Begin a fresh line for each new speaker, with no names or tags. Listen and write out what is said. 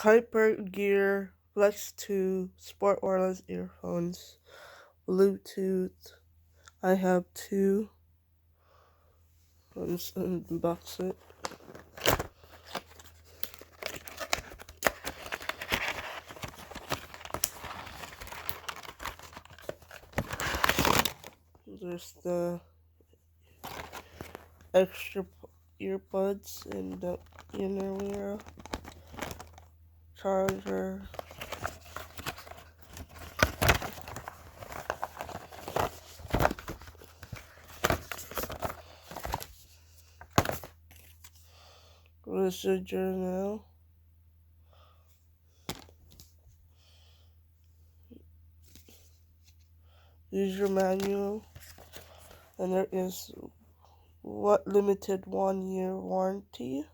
HYPERGEAR Flex 2 Sport Wireless Earphones, Bluetooth. I have two. Let's unbox it. There's the extra earbuds in the inner ear, charger, journal, user manual, and there is what limited 1-year warranty.